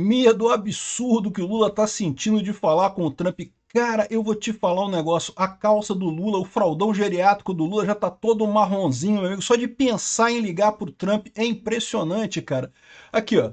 medo absurdo que o Lula tá sentindo de falar com o Trump. Cara, eu vou te falar um negócio, a calça do Lula, o fraldão geriátrico do Lula já tá todo marronzinho, meu amigo. Só de pensar em ligar pro Trump é impressionante, cara. Aqui, ó,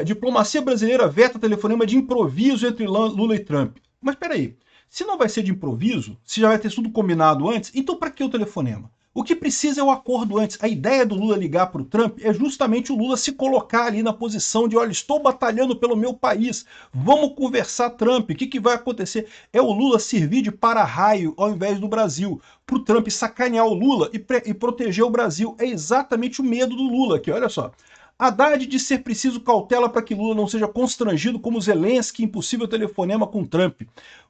diplomacia brasileira veta telefonema de improviso entre Lula e Trump. Mas peraí, se não vai ser de improviso, se já vai ter tudo combinado antes, então para que o telefonema? O que precisa é o acordo antes. A ideia do Lula ligar para o Trump é justamente o Lula se colocar ali na posição de, olha, estou batalhando pelo meu país, vamos conversar, Trump, o que vai acontecer? É o Lula servir de para-raio ao invés do Brasil, para o Trump sacanear o Lula e proteger o Brasil. É exatamente o medo do Lula aqui, olha só. Haddad de ser preciso cautela para que Lula não seja constrangido como Zelensky em impossível telefonema com Trump.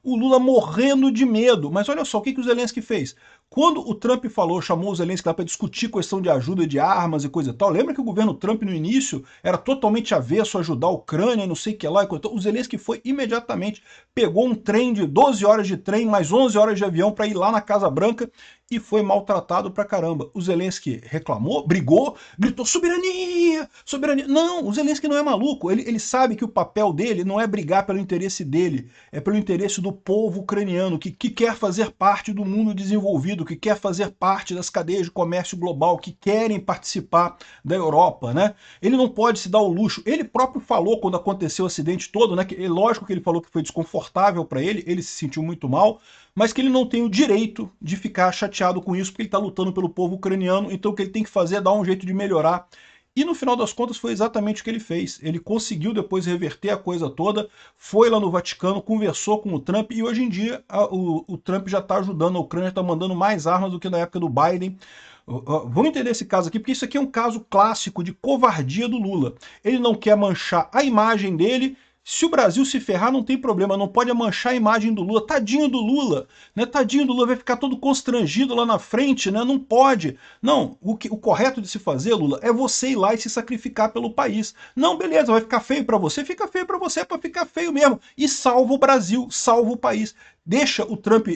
O Lula morrendo de medo. Mas olha só, o que o Zelensky fez? Quando o Trump falou, chamou o Zelensky lá para discutir questão de ajuda de armas e coisa e tal, lembra que o governo Trump no início era totalmente avesso a ajudar a Ucrânia e não sei o que lá e coisa e tal? O Zelensky foi imediatamente, pegou um trem de 12 horas de trem, mais 11 horas de avião para ir lá na Casa Branca e foi maltratado pra caramba. O Zelensky reclamou, brigou, gritou soberania, soberania. Não, o Zelensky não é maluco, ele sabe que o papel dele não é brigar pelo interesse dele, é pelo interesse do povo ucraniano, que quer fazer parte do mundo desenvolvido, que quer fazer parte das cadeias de comércio global, que querem participar da Europa, né? Ele não pode se dar o luxo. Ele próprio falou quando aconteceu o acidente todo, né? Que, lógico que ele falou que foi desconfortável para ele se sentiu muito mal, mas que ele não tem o direito de ficar chateado com isso, porque ele está lutando pelo povo ucraniano, então o que ele tem que fazer é dar um jeito de melhorar. E no final das contas foi exatamente o que ele fez. Ele conseguiu depois reverter a coisa toda, foi lá no Vaticano, conversou com o Trump, e hoje em dia o Trump já está ajudando a Ucrânia, está mandando mais armas do que na época do Biden. Vamos entender esse caso aqui, porque isso aqui é um caso clássico de covardia do Lula. Ele não quer manchar a imagem dele. Se o Brasil se ferrar, não tem problema, não pode manchar a imagem do Lula. Tadinho do Lula, né? Tadinho do Lula, vai ficar todo constrangido lá na frente, né? Não pode. Não, o correto de se fazer, Lula, é você ir lá e se sacrificar pelo país. Não, beleza, vai ficar feio para você? Fica feio para você, é para ficar feio mesmo. E salva o Brasil, salva o país. Deixa o Trump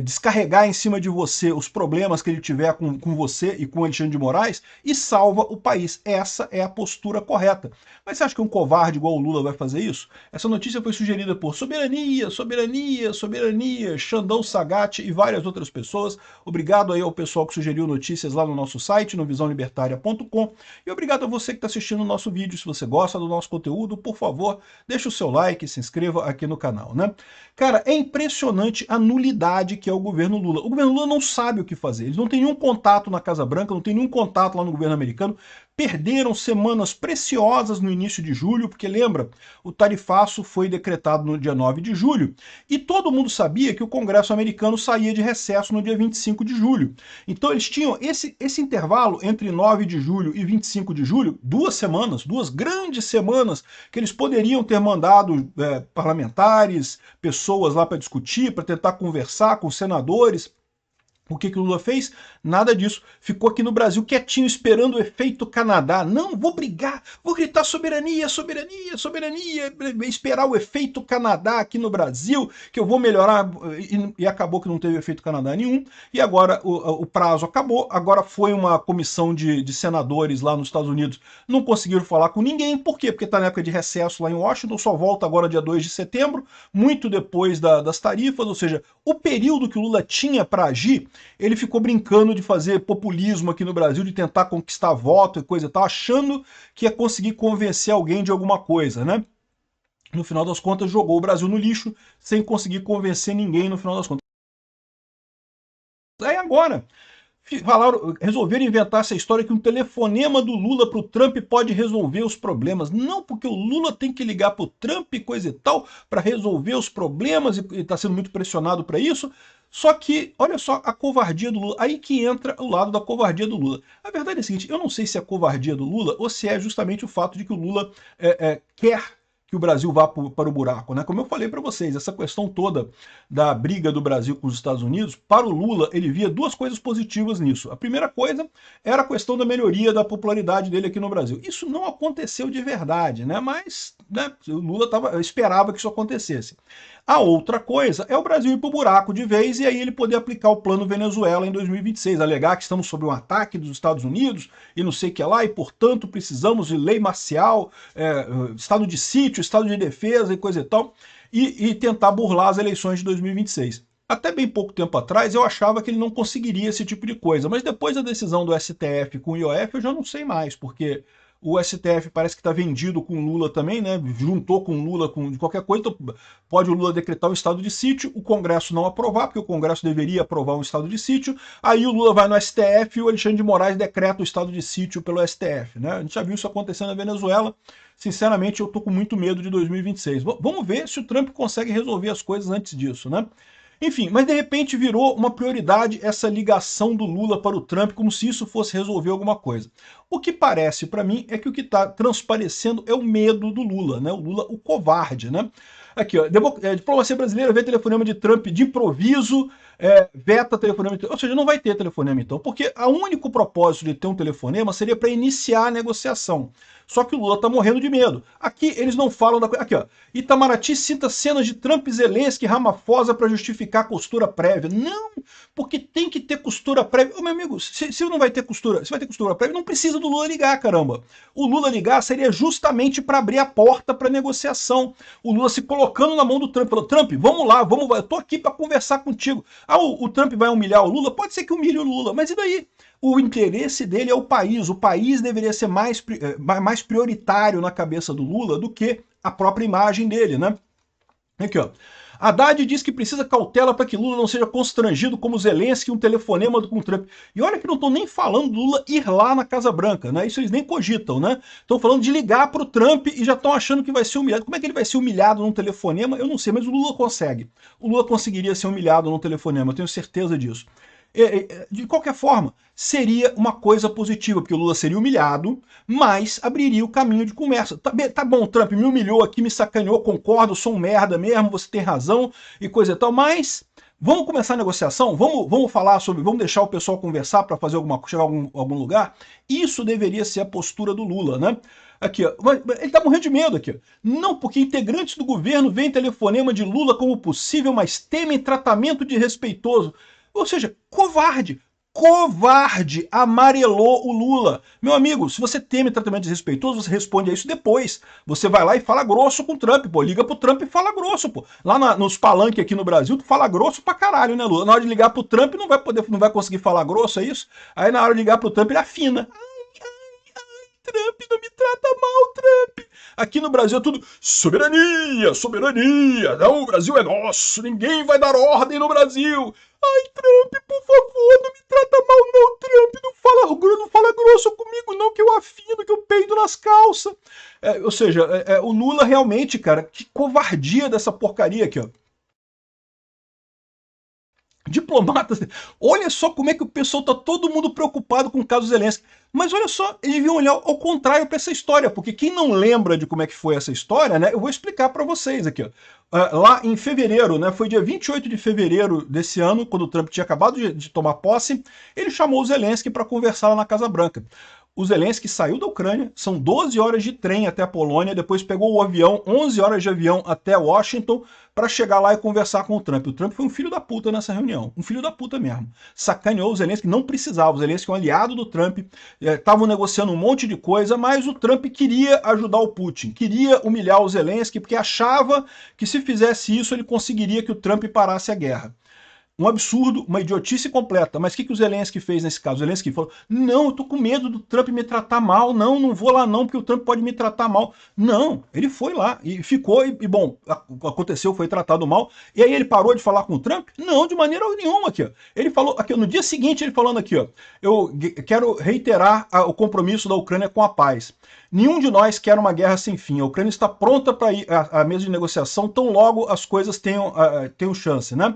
descarregar em cima de você os problemas que ele tiver com você e com Alexandre de Moraes e salva o país. Essa é a postura correta. Mas você acha que um covarde igual o Lula vai fazer isso? Essa notícia foi sugerida por Soberania, Soberania, Soberania, Xandão Sagat e várias outras pessoas. Obrigado aí ao pessoal que sugeriu notícias lá no nosso site, no visãolibertaria.com. E obrigado a você que está assistindo o nosso vídeo. Se você gosta do nosso conteúdo, por favor, deixe o seu like, se inscreva aqui no canal, né? Cara, é impressionante a nulidade que é o governo Lula. O governo Lula não sabe o que fazer. Eles não têm nenhum contato na Casa Branca, não tem nenhum contato lá no governo americano. Perderam semanas preciosas no início de julho, porque lembra, o tarifaço foi decretado no dia 9 de julho, e todo mundo sabia que o Congresso americano saía de recesso no dia 25 de julho. Então eles tinham esse intervalo entre 9 de julho e 25 de julho, 2 semanas, 2 grandes semanas, que eles poderiam ter mandado parlamentares, pessoas lá para discutir, para tentar conversar com senadores. O que o Lula fez? Nada disso. Ficou aqui no Brasil quietinho, esperando o efeito Canadá. Não, vou brigar, vou gritar soberania, soberania, soberania, esperar o efeito Canadá aqui no Brasil, que eu vou melhorar, e acabou que não teve efeito Canadá nenhum, e agora o prazo acabou, agora foi uma comissão de senadores lá nos Estados Unidos, não conseguiram falar com ninguém, por quê? Porque está na época de recesso lá em Washington, só volta agora dia 2 de setembro, muito depois das tarifas, ou seja, o período que o Lula tinha para agir, ele ficou brincando de fazer populismo aqui no Brasil, de tentar conquistar voto e coisa e tal, achando que ia conseguir convencer alguém de alguma coisa, né? No final das contas, jogou o Brasil no lixo, sem conseguir convencer ninguém no final das contas. Aí agora, resolveram inventar essa história que um telefonema do Lula para o Trump pode resolver os problemas. Não, porque o Lula tem que ligar para o Trump e coisa e tal, para resolver os problemas, e está sendo muito pressionado para isso. Só que, olha só a covardia do Lula, aí que entra o lado da covardia do Lula. A verdade é a seguinte, eu não sei se é a covardia do Lula ou se é justamente o fato de que o Lula quer que o Brasil vá para o buraco, né? Como eu falei para vocês, essa questão toda da briga do Brasil com os Estados Unidos, para o Lula, ele via 2 coisas positivas nisso. A primeira coisa era a questão da melhoria da popularidade dele aqui no Brasil. Isso não aconteceu de verdade, né? Mas né, o Lula esperava que isso acontecesse. A outra coisa é o Brasil ir pro buraco de vez e aí ele poder aplicar o plano Venezuela em 2026, alegar que estamos sob um ataque dos Estados Unidos e não sei o que lá, e portanto precisamos de lei marcial, estado de sítio, estado de defesa e coisa e tal, e tentar burlar as eleições de 2026. Até bem pouco tempo atrás eu achava que ele não conseguiria esse tipo de coisa, mas depois da decisão do STF com o IOF eu já não sei mais, porque o STF parece que está vendido com o Lula também, né? Juntou com o Lula de qualquer coisa, então pode o Lula decretar um estado de sítio, o Congresso não aprovar, porque o Congresso deveria aprovar um estado de sítio, aí o Lula vai no STF e o Alexandre de Moraes decreta o estado de sítio pelo STF, né? A gente já viu isso acontecendo na Venezuela. Sinceramente, eu tô com muito medo de 2026. Vamos ver se o Trump consegue resolver as coisas antes disso, né? Enfim, mas de repente virou uma prioridade essa ligação do Lula para o Trump, como se isso fosse resolver alguma coisa. O que parece para mim é que o que está transparecendo é o medo do Lula, né? O Lula, o covarde, né? Aqui, ó, diplomacia brasileira vê telefonema de Trump de improviso, veta telefonema, ou seja, não vai ter telefonema então, porque o único propósito de ter um telefonema seria para iniciar a negociação. Só que o Lula tá morrendo de medo. Aqui eles não falam da coisa. Aqui, ó. Itamaraty cita cenas de Trump e Zelensky e Ramaphosa para justificar a costura prévia. Não, porque tem que ter costura prévia. Ô, meu amigo, se não vai ter costura, se vai ter costura prévia, não precisa do Lula ligar, caramba. O Lula ligar seria justamente para abrir a porta para negociação. O Lula se colocando na mão do Trump, falou: Trump, vamos lá, eu tô aqui para conversar contigo. Ah, o Trump vai humilhar o Lula? Pode ser que humilhe o Lula, mas e daí? O interesse dele é o país deveria ser mais prioritário na cabeça do Lula do que a própria imagem dele, né? Aqui, ó. Haddad diz que precisa cautela para que Lula não seja constrangido como Zelensky, um telefonema com Trump. E olha que não estão nem falando do Lula ir lá na Casa Branca, né? Isso eles nem cogitam, né? Estão falando de ligar para o Trump e já estão achando que vai ser humilhado. Como é que ele vai ser humilhado num telefonema? Eu não sei, mas o Lula consegue. O Lula conseguiria ser humilhado num telefonema, eu tenho certeza disso. De qualquer forma, seria uma coisa positiva, porque o Lula seria humilhado, mas abriria o caminho de conversa. Tá bom, Trump me humilhou aqui, me sacaneou, concordo, sou um merda mesmo, você tem razão e coisa e tal, mas vamos começar a negociação? Vamos falar sobre, vamos deixar o pessoal conversar para fazer chegar a algum lugar? Isso deveria ser a postura do Lula, né? Aqui, ó, ele tá morrendo de medo aqui. Não, porque integrantes do governo veem telefonema de Lula como possível, mas temem tratamento desrespeitoso. Ou seja, covarde. Covarde amarelou o Lula. Meu amigo, se você teme tratamento desrespeitoso, você responde a isso depois. Você vai lá e fala grosso com o Trump, pô. Liga pro Trump e fala grosso, pô. Lá nos palanques aqui no Brasil, tu fala grosso pra caralho, né, Lula? Na hora de ligar pro Trump, não vai conseguir falar grosso, é isso? Aí na hora de ligar pro Trump, ele afina. Trump, não me trata mal, Trump. Aqui no Brasil é tudo soberania, soberania. Não, o Brasil é nosso, ninguém vai dar ordem no Brasil. Ai, Trump, por favor, não me trata mal não, Trump. Não fala grosso comigo não, que eu afino, que eu peido nas calças. Ou seja, o Lula realmente, cara, que covardia dessa porcaria aqui, ó. Diplomatas, olha só como é que o pessoal tá todo mundo preocupado com o caso Zelensky. Mas olha só, eles deviam olhar ao contrário para essa história, porque quem não lembra de como é que foi essa história, né, eu vou explicar para vocês aqui. Ó. Lá em fevereiro, né, foi dia 28 de fevereiro desse ano, quando o Trump tinha acabado de tomar posse, ele chamou o Zelensky para conversar lá na Casa Branca. O Zelensky saiu da Ucrânia, são 12 horas de trem até a Polônia, depois pegou o avião, 11 horas de avião até Washington, para chegar lá e conversar com o Trump. O Trump foi um filho da puta nessa reunião, um filho da puta mesmo. Sacaneou o Zelensky, não precisava, o Zelensky é um aliado do Trump, estavam negociando um monte de coisa, mas o Trump queria ajudar o Putin, queria humilhar o Zelensky, porque achava que se fizesse isso ele conseguiria que o Trump parasse a guerra. Um absurdo, uma idiotice completa. Mas o que o Zelensky fez nesse caso? O Zelensky falou, não, eu tô com medo do Trump me tratar mal, não vou lá não, porque o Trump pode me tratar mal. Não, ele foi lá e ficou, e bom, aconteceu, foi tratado mal, e aí ele parou de falar com o Trump? Não, de maneira nenhuma aqui, ó. Ele falou, aqui, no dia seguinte ele falando aqui, ó, eu quero reiterar o compromisso da Ucrânia com a paz. Nenhum de nós quer uma guerra sem fim. A Ucrânia está pronta para ir à mesa de negociação tão logo as coisas tenham chance, né?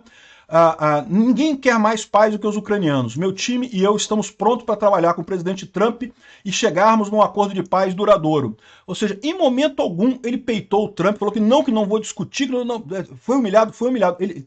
Ninguém quer mais paz do que os ucranianos. Meu time e eu estamos prontos para trabalhar com o presidente Trump e chegarmos num acordo de paz duradouro. Ou seja, em momento algum ele peitou o Trump, falou que não vou discutir, não, foi humilhado. Ele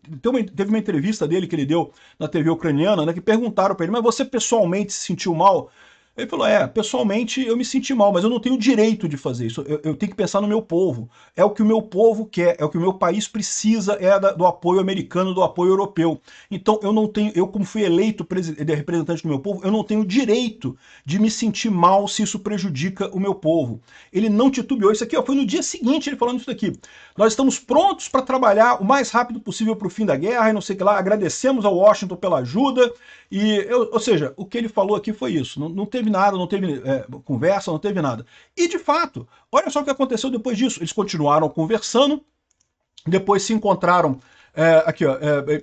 teve uma entrevista dele que ele deu na TV ucraniana, né, que perguntaram para ele, mas você pessoalmente se sentiu mal? Ele falou, pessoalmente eu me senti mal, mas eu não tenho direito de fazer isso, eu tenho que pensar no meu povo. É o que o meu povo quer, é o que o meu país precisa, do apoio americano, do apoio europeu. Então eu não tenho, eu como fui eleito representante do meu povo, eu não tenho direito de me sentir mal se isso prejudica o meu povo. Ele não titubeou, isso aqui foi no dia seguinte ele falando isso daqui. Nós estamos prontos para trabalhar o mais rápido possível para o fim da guerra, e não sei o que lá, agradecemos ao Washington pela ajuda, ou seja, o que ele falou aqui foi isso, não teve nada, não teve conversa, não teve nada. E de fato, olha só o que aconteceu depois disso, eles continuaram conversando, depois se encontraram,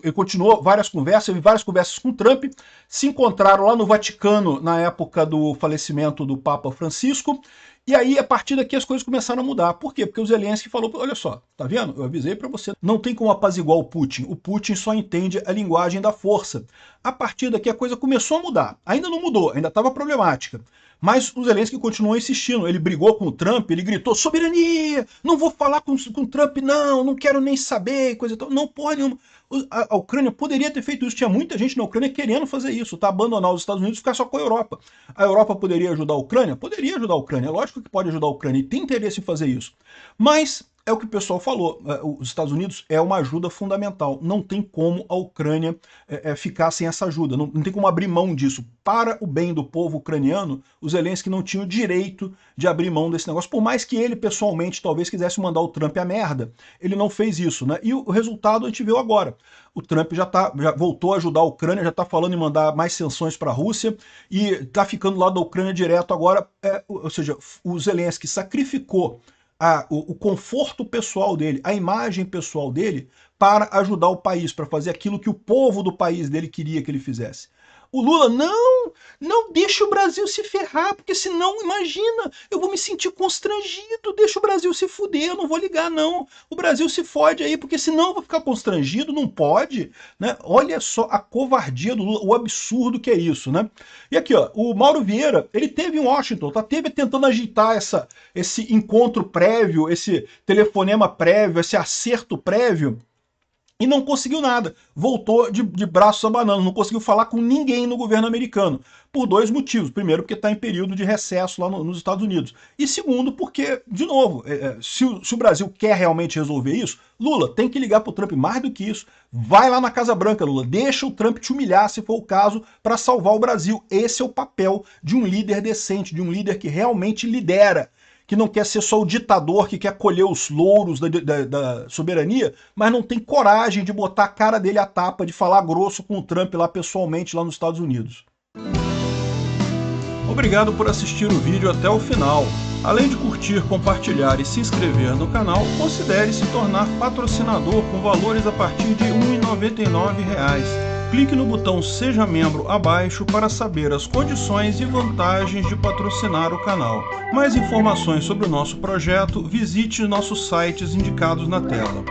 ele continuou várias conversas com o Trump, se encontraram lá no Vaticano na época do falecimento do Papa Francisco, e aí, a partir daqui, as coisas começaram a mudar. Por quê? Porque o Zelensky falou, olha só, tá vendo? Eu avisei para você, não tem como apaziguar o Putin só entende a linguagem da força. A partir daqui, a coisa começou a mudar. Ainda não mudou, ainda estava problemática. Mas o Zelensky continuou insistindo, ele brigou com o Trump, ele gritou, soberania, não vou falar com o Trump não quero nem saber, coisa e tal. Não, porra nenhuma. A Ucrânia poderia ter feito isso, tinha muita gente na Ucrânia querendo fazer isso, tá? Abandonar os Estados Unidos e ficar só com a Europa. A Europa poderia ajudar a Ucrânia? Poderia ajudar a Ucrânia, é lógico que pode ajudar a Ucrânia e tem interesse em fazer isso. Mas é o que o pessoal falou, os Estados Unidos é uma ajuda fundamental, não tem como a Ucrânia ficar sem essa ajuda, não tem como abrir mão disso. Para o bem do povo ucraniano, o Zelensky não tinha o direito de abrir mão desse negócio, por mais que ele pessoalmente talvez quisesse mandar o Trump a merda, ele não fez isso, né? E o resultado a gente viu agora. O Trump já voltou a ajudar a Ucrânia, já está falando em mandar mais sanções para a Rússia e está ficando lá da Ucrânia direto agora, ou seja, o Zelensky sacrificou o conforto pessoal dele, a imagem pessoal dele, para ajudar o país, para fazer aquilo que o povo do país dele queria que ele fizesse. O Lula, não deixa o Brasil se ferrar, porque senão, imagina, eu vou me sentir constrangido, deixa o Brasil se fuder, eu não vou ligar não, o Brasil se fode aí, porque senão eu vou ficar constrangido, não pode, né? Olha só a covardia do Lula, o absurdo que é isso, né? E aqui, ó, o Mauro Vieira, ele teve em Washington, teve tentando agitar esse encontro prévio, esse telefonema prévio, esse acerto prévio, e não conseguiu nada. Voltou de braços abanando, não conseguiu falar com ninguém no governo americano. Por dois motivos. Primeiro, porque está em período de recesso lá nos Estados Unidos. E segundo, porque, de novo, se o Brasil quer realmente resolver isso, Lula tem que ligar para o Trump mais do que isso. Vai lá na Casa Branca, Lula. Deixa o Trump te humilhar, se for o caso, para salvar o Brasil. Esse é o papel de um líder decente, de um líder que realmente lidera, que não quer ser só o ditador que quer colher os louros da soberania, mas não tem coragem de botar a cara dele à tapa, de falar grosso com o Trump lá pessoalmente, lá nos Estados Unidos. Obrigado por assistir o vídeo até o final. Além de curtir, compartilhar e se inscrever no canal, considere se tornar patrocinador com valores a partir de R$ 1,99. Clique no botão Seja Membro abaixo para saber as condições e vantagens de patrocinar o canal. Mais informações sobre o nosso projeto, visite nossos sites indicados na tela.